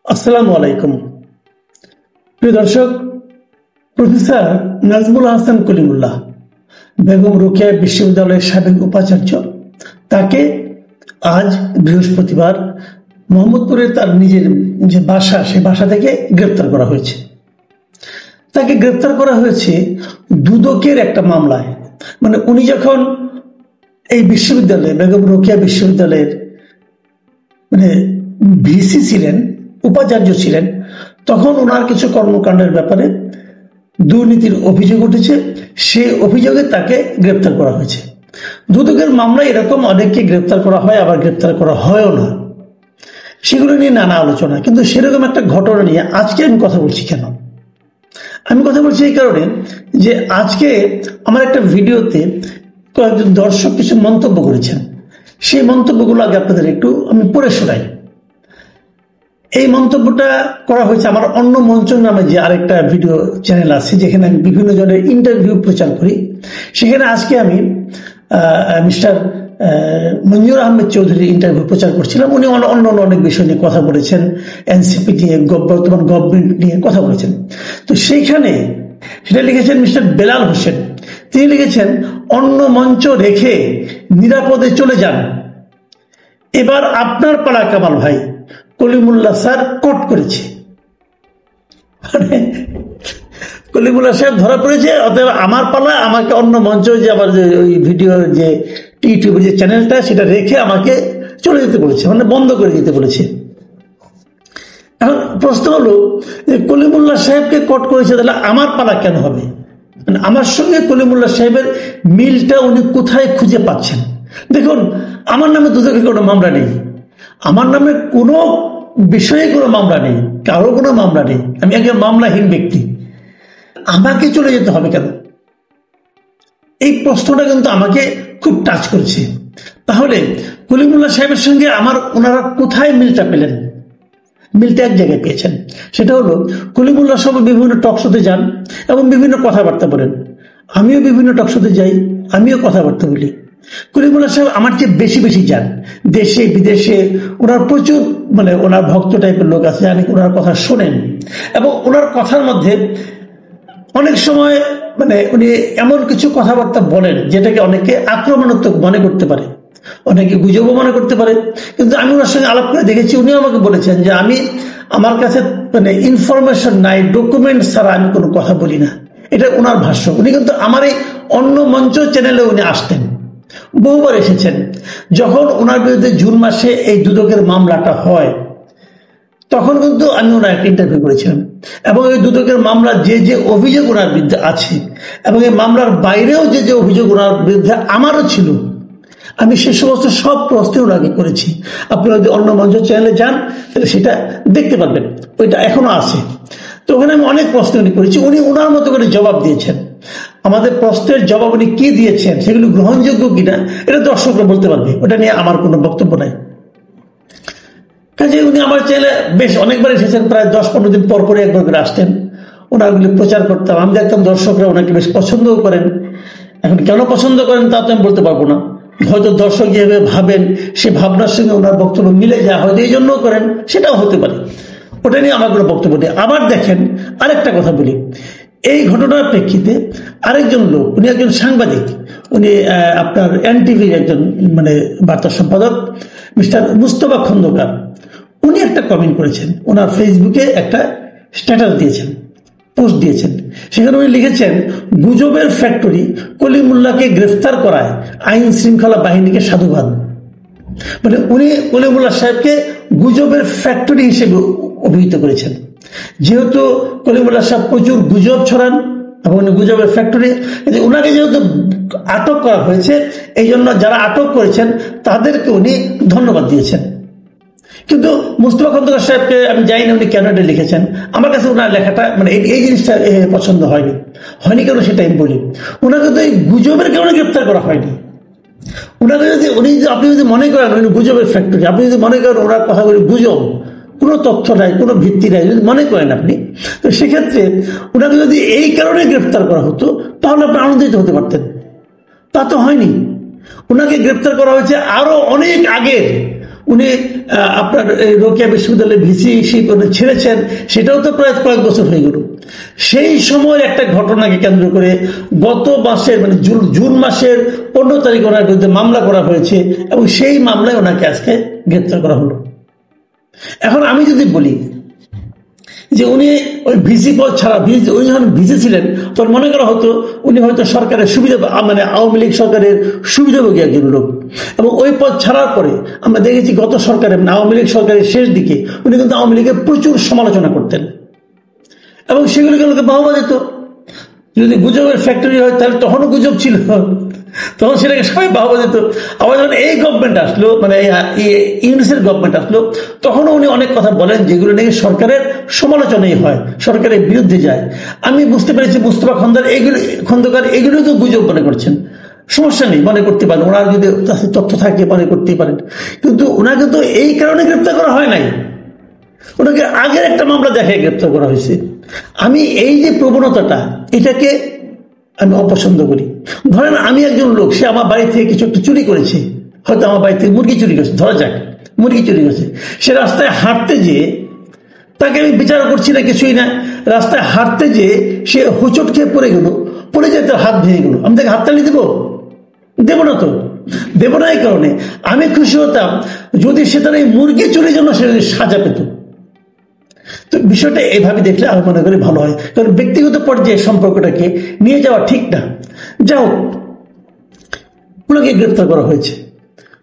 আসসালামু আলাইকুম প্রিয় দর্শক। প্রফেসর নাজমুল হাসান কলিমুল্লাহ বেগম রোকেয়া বিশ্ববিদ্যালয়ের সাবেক উপাচার্য, তাকে আজ বৃহস্পতিবার মোহাম্মদপুরে তার নিজের যে বাসা, সেই বাসা থেকে গ্রেপ্তার করা হয়েছে। তাকে গ্রেপ্তার করা হয়েছে দুদকের একটা মামলায়। মানে উনি যখন এই বিশ্ববিদ্যালয়ে, বেগম রোকেয়া বিশ্ববিদ্যালয়ের মানে ভিসি ছিলেন, উপাচার্য ছিলেন, তখন ওনার কিছু কর্মকাণ্ডের ব্যাপারে দুর্নীতির অভিযোগ উঠেছে। সেই অভিযোগে তাকে গ্রেপ্তার করা হয়েছে। দুদকের মামলায় এরকম অনেককে গ্রেপ্তার করা হয়, আবার গ্রেপ্তার করা হয়ও না। সেগুলো নিয়ে নানা আলোচনা, কিন্তু সেরকম একটা ঘটনা নিয়ে আজকে আমি কথা বলছি। কেন আমি কথা বলছি? এই কারণে যে আজকে আমার একটা ভিডিওতে কয়েকজন দর্শক কিছু মন্তব্য করেছেন। সেই মন্তব্যগুলো আগে আপনাদের একটু আমি পড়ে শোনাই। এই মন্তব্যটা করা হয়েছে আমার অন্য মঞ্চ নামে যে আরেকটা ভিডিও চ্যানেল আছে, যেখানে আমি বিভিন্ন জনের ইন্টারভিউ প্রচার করি। সেখানে আজকে আমি মিস্টার মঞ্জুর আহমেদ চৌধুরীর ইন্টারভিউ প্রচার করছিলাম। উনি অন্য অনেক বিষয় নিয়ে কথা বলেছেন, এনসিপি নিয়ে, বর্তমান গভর্নমেন্ট নিয়ে কথা বলেছেন। তো সেইখানে সেটা লিখেছেন মিস্টার বেলাল হোসেন। তিনি লিখেছেন, অন্য মঞ্চ রেখে নিরাপদে চলে যান, এবার আপনার পালা কামাল ভাই, কলিমুল্লাহ স্যার কোট করেছে। মানে কলিমুল্লাহ সাহেব ধরা পড়েছে, অতএব আমার পালা, আমাকে অন্য মঞ্চ যে আবার ওই ভিডিওর যে ইউটিউবের যে চ্যানেলটা, সেটা রেখে আমাকে চলে যেতে বলেছে, মানে বন্ধ করে দিতে বলেছে। এখন প্রশ্ন হলো যে কলিমুল্লাহ সাহেবকে কোট করেছে, তাহলে আমার পালা কেন হবে? মানে আমার সঙ্গে কলিমুল্লাহ সাহেবের মিলটা উনি কোথায় খুঁজে পাচ্ছেন? দেখুন, আমার নামে দুদকে কোনো মামলা নেই, আমার নামে কোনো বিষয়ে কোনো মামলা নেই, কারো কোনো মামলা নেই। আমি একজন মামলাহীন ব্যক্তি, আমাকে চলে যেতে হবে কেন? এই প্রশ্নটা কিন্তু আমাকে খুব টাচ করছে। তাহলে কলিমুল্লাহ সাহেবের সঙ্গে ওনারা কোথায় মিলটা পেলেন? মিলটা এক জায়গায় পেয়েছেন, সেটা হলো কলিমুল্লাহ সাহেব বিভিন্ন টকশোতে যান এবং বিভিন্ন কথাবার্তা বলেন। আমিও বিভিন্ন টকশোতে যাই, আমিও কথাবার্তা বলি। কলিমুল্লাহ সাহেব আমার চেয়ে বেশি যান, দেশে বিদেশে। ওনার প্রচুর মানে ওনার ভক্ত টাইপের লোক আছে, জানি ওনার কথা শোনেন। এবং ওনার কথার মধ্যে অনেক সময় মানে উনি এমন কিছু কথাবার্তা বলেন যেটাকে অনেকে আক্রমণাত্মক মনে করতে পারে, অনেকে গুজবও মনে করতে পারে। কিন্তু আমি ওনার সঙ্গে আলাপ করে দেখেছি, উনিও আমাকে বলেছেন যে আমার কাছে মানে ইনফরমেশন নাই, ডকুমেন্ট ছাড়া আমি কোনো কথা বলি না। এটা ওনার ভাষ্য। উনি কিন্তু আমার এই অন্য মঞ্চ চ্যানেলে উনি আসতেন, বহুবার এসেছেন। যখন ওনার বিরুদ্ধে জুন মাসে এই দুদকের মামলাটা হয়, তখন কিন্তু আমি ওনার একটা ইন্টারভিউ করেছিলাম। এবং এই দুদকের মামলা যে অভিযোগ ওনার বিরুদ্ধে আছে, এবং এই মামলার বাইরেও যে অভিযোগ ওনার বিরুদ্ধে আমারও ছিল, আমি সে সমস্ত সব প্রশ্ন ওনাকে করেছি। আপনারা যদি অন্য মঞ্চ চ্যানেলে যান তাহলে সেটা দেখতে পারবেন, ওইটা এখনো আছে। তো ওখানে আমি অনেক প্রশ্ন উনি করেছি, উনি ওনার মতো করে জবাব দিয়েছেন। আমাদের প্রশ্নের জবাব উনি কি দিয়েছেন, সেগুলো গ্রহণযোগ্য কিনা এটা দর্শকরা বলতে পারবে, ওটা নিয়ে আমার কোনো বক্তব্য নাই। কাজে উনি আমার চ্যানেলে বেশ অনেকবার এসেছেন, প্রায় 10-15 দিন পর পরে একবার করে আসতেন। ওনাগুলি প্রচার করতাম, আমি দেখতাম দর্শকরা ওনাকে বেশ পছন্দও করেন। এখন কেন পছন্দ করেন তা তো আমি বলতে পারবো না, হয়তো দর্শক যেভাবে ভাবেন সে ভাবনার সঙ্গে ওনার বক্তব্য মিলে যায়, হয়তো এই জন্যও করেন, সেটাও হতে পারে। ওটা নিয়ে আমার কোনো বক্তব্য নেই। আবার দেখেন, আরেকটা কথা বলি, এই ঘটনার প্রেক্ষিতে আরেকজন লোক, উনি একজন সাংবাদিক, উনি আপনার এনটিভির একজন মানে বার্তা সম্পাদক মিস্টার মুস্তফা খন্দকার। উনি একটা কমেন্ট করেছেন, ওনার ফেসবুকে একটা স্ট্যাটাস দিয়েছেন, পোস্ট দিয়েছেন। সেখানে উনি লিখেছেন, গুজবের ফ্যাক্টরি কলিমুল্লাহকে গ্রেফতার করায় আইন শৃঙ্খলা বাহিনীকে সাধুবাদ। মানে উনি কলিমুল্লাহ সাহেবকে গুজবের ফ্যাক্টরি হিসেবে অভিহিত করেছেন। যেহেতু কলিমুল্লাহ সাহেব প্রচুর গুজব ছড়ান এবং উনি গুজবের ফ্যাক্টরি, ওনাকে যেহেতু আটক করা হয়েছে, এই জন্য যারা আটক করেছেন তাদেরকে উনি ধন্যবাদ দিয়েছেন। কিন্তু মুস্তফা খন্দকার সাহেবকে আমি জানি না উনি কেন এটা লিখেছেন। আমার কাছে ওনার লেখাটা মানে এই জিনিসটা পছন্দ হয়নি কেন সেটা আমি বলি। ওনাকে তো এই গুজবের কারণে গ্রেপ্তার করা হয়নি। ওনাকে যদি আপনি যদি মনে করেন উনি গুজবের ফ্যাক্টরি, আপনি যদি মনে করেন ওনার কথাগুলি গুজব, কোনো তথ্য নাই, কোনো ভিত্তি নাই, যদি মনে করেন আপনি, তো সেক্ষেত্রে ওনাকে যদি এই কারণে গ্রেপ্তার করা হতো তাহলে আপনি আনন্দিত হতে পারতেন। তা তো হয়নি। ওনাকে গ্রেপ্তার করা হয়েছে আরো অনেক আগের উনি আপনার রোকেয়া বিশ্ববিদ্যালয়ে ভিসি ছেড়েছেন, সেটাও তো প্রায় কয়েক বছর হয়ে গেল। সেই সময়ের একটা ঘটনাকে কেন্দ্র করে গত মাসের মানে জুন মাসের 15 তারিখ ওনার বিরুদ্ধে মামলা করা হয়েছে এবং সেই মামলায় ওনাকে আজকে গ্রেপ্তার করা হলো। এখন আমি যদি বলি যে উনি ওই ভিসি পদ ছাড়া উনি যখন ভিসি ছিলেন তখন মনে করা হতো উনি হয়তো সরকারের সুবিধা মানে আওয়ামী লীগ সরকারের সুবিধাভোগী একজন লোক, এবং ওই পদ ছাড়ার পরে আমরা দেখেছি গত সরকারের আওয়ামী লীগ সরকারের শেষ দিকে উনি কিন্তু আওয়ামী লীগের প্রচুর সমালোচনা করতেন এবং সেগুলিকে লোকে বাহবা দিত। যদি গুজবের ফ্যাক্টরি হয় তাহলে তখনও গুজব ছিল, তখন সেটাকে সবাই বাহবা দিত। আবার যখন এই গভর্নমেন্ট আসলো, মানে ইউনিসের গভর্নমেন্ট আসলো, তখনও উনি অনেক কথা বলেন যেগুলো নাকি সরকারের সমালোচনাই হয়, সরকারের বিরুদ্ধে যায়। আমি বুঝতে পেরেছি মুস্তফা খন্দকার এগুলো তো গুজব মনে করছেন, সমস্যা নেই, মনে করতে পারেন, ওনার যদি তথ্য থাকে মনে করতেই পারেন, কিন্তু ওনাকে তো এই কারণে গ্রেপ্তার করা হয় নাই, ওনাকে আগের একটা মামলা দেখায় গ্রেপ্তার করা হয়েছে। আমি এই যে প্রবণতাটা, এটাকে আমি অপছন্দ করি। ধরেন আমি একজন লোক, সে আমার বাড়ি থেকে কিছু একটা চুরি করেছে, হয়তো আমার বাড়ি থেকে মুরগি চুরি করেছে, ধরা যাক মুরগি চুরি করেছে, সে রাস্তায় হাঁটতে যেয়ে, তাকে আমি বিচার করছি না কিছুই না, রাস্তায় হাঁটতে যেয়ে সে হোঁচট খেয়ে পড়ে গেল, পড়ে যেয়ে তার হাত ভেঙে গেল, আমি তাকে হাততালি দেবো? দেবো না তো, দেবো না। এই কারণে আমি খুশি হতাম যদি সে তার এই মুরগি চুরির জন্য সে সাজা পেত। তো বিষয়টা এভাবে দেখলে আমি মনে করি ভালো হয়, কারণ ব্যক্তিগত পর্যায়ে সম্পর্কটাকে নিয়ে যাওয়া ঠিক না। যাও, ওনাকে গ্রেপ্তার করা হয়েছে।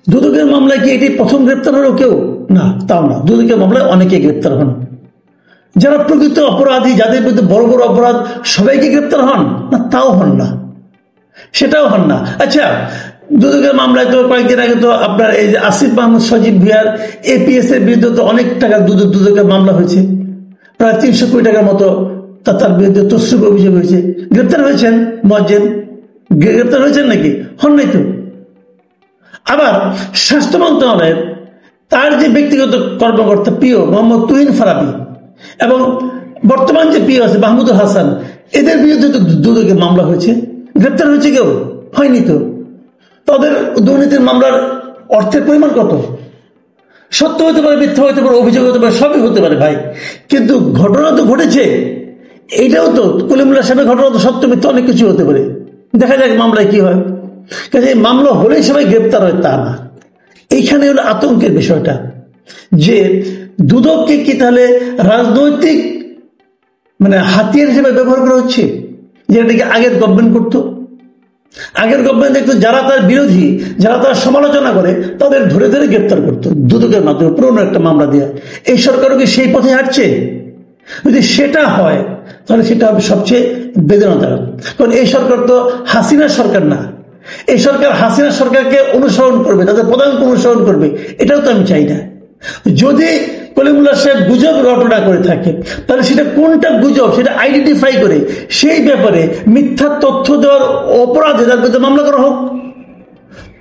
দুদকের মামলায় কি এটি প্রথম গ্রেপ্তার হলো কেউ? না, তাও না। দুদকের মামলায় অনেকে গ্রেপ্তার হন। যারা প্রকৃত অপরাধী, যাদের বিরুদ্ধে বড় বড় অপরাধ, সবাইকে গ্রেপ্তার হন না? তাও হন না, সেটাও হন না। আচ্ছা, দুদকের মামলায় তো কয়েকদিন আগে তো আপনার এই যে আসিফ মাহমুদ সজীব ভুঁইয়ার APS এর বিরুদ্ধে তো অনেক টাকা দুদকের মামলা হয়েছে, প্রায় 300 কোটি টাকার মতো তার বিরুদ্ধে তসরুপ অভিযোগ হয়েছে। গ্রেপ্তার হয়েছেন মুয়াজ্জেম? গ্রেপ্তার হয়েছেন নাকি? হন নাই তো। আবার স্বাস্থ্য মন্ত্রণালয়ের তার যে ব্যক্তিগত কর্মকর্তা পিও মোহাম্মদ তুহিন ফারাবি এবং বর্তমান যে পিও আছে মাহমুদুল হাসান, এদের বিরুদ্ধে তো দুদকের মামলা হয়েছে। গ্রেপ্তার হয়েছে কেউ? হয়নি তো। তাদের দুর্নীতির মামলার অর্থের পরিমাণ কত? সত্য হতে পারে, মিথ্যা হতে পারে, অভিযোগ হতে পারে, সবই হতে পারে ভাই, কিন্তু ঘটনা তো ঘটেছে। এইটাও তো কলিমুল্লাহ সাহেবের ঘটনা তো সত্য মিথ্যা অনেক কিছু হতে পারে। দেখা যাক মামলায় কি হয়। কাজে মামলা হলেই সবাই গ্রেপ্তার হয় তা না। এইখানে হলো আতঙ্কের বিষয়টা, যে দুদককে কি তাহলে রাজনৈতিক মানে হাতিয়ার হিসেবে ব্যবহার করা হচ্ছে, যেটাকে আগের গভর্নমেন্ট করতো। আগের গভর্নমেন্ট দেখতো যারা তার বিরোধী, যারা তার সমালোচনা করে, তাদের ধরে ধরে গ্রেপ্তার করতো দুদকের মাধ্যমে, পুরনো একটা মামলা দেওয়া। এই সরকারও কি সেই পথে হাঁটছে? যদি সেটা হয় তাহলে সেটা হবে সবচেয়ে বেদনাদায়ক। কারণ এই সরকার তো হাসিনার সরকার না। এই সরকার হাসিনা সরকারকে অনুসরণ করবে, তাদের প্রধানকে অনুসরণ করবে, এটাও তো আমি চাই না। যদি কলিমুল্লাহ সাহেব গুজব রটনা করে থাকে, তাহলে সেটা কোনটা গুজব সেটা আইডেন্টিফাই করে সেই ব্যাপারে মিথ্যা তথ্য দেওয়ার অপরাধে তার বিরুদ্ধে মামলা করা হোক।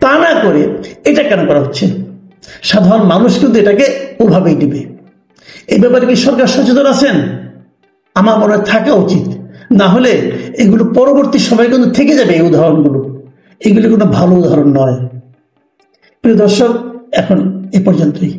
তা না করে এটা কেন করা হচ্ছে? সাধারণ মানুষ কিন্তু এটাকে ওভাবেই দিবে। এই ব্যাপারে কি সরকার সচেতন আছেন? আমার মনে হয় থাকা উচিত। না হলে এগুলো পরবর্তী সময় কিন্তু থেকে যাবে। এই উদাহরণগুলো, এগুলো কোনো ভালো উদাহরণ নয়। প্রিয় দর্শক, এখন এ পর্যন্তই।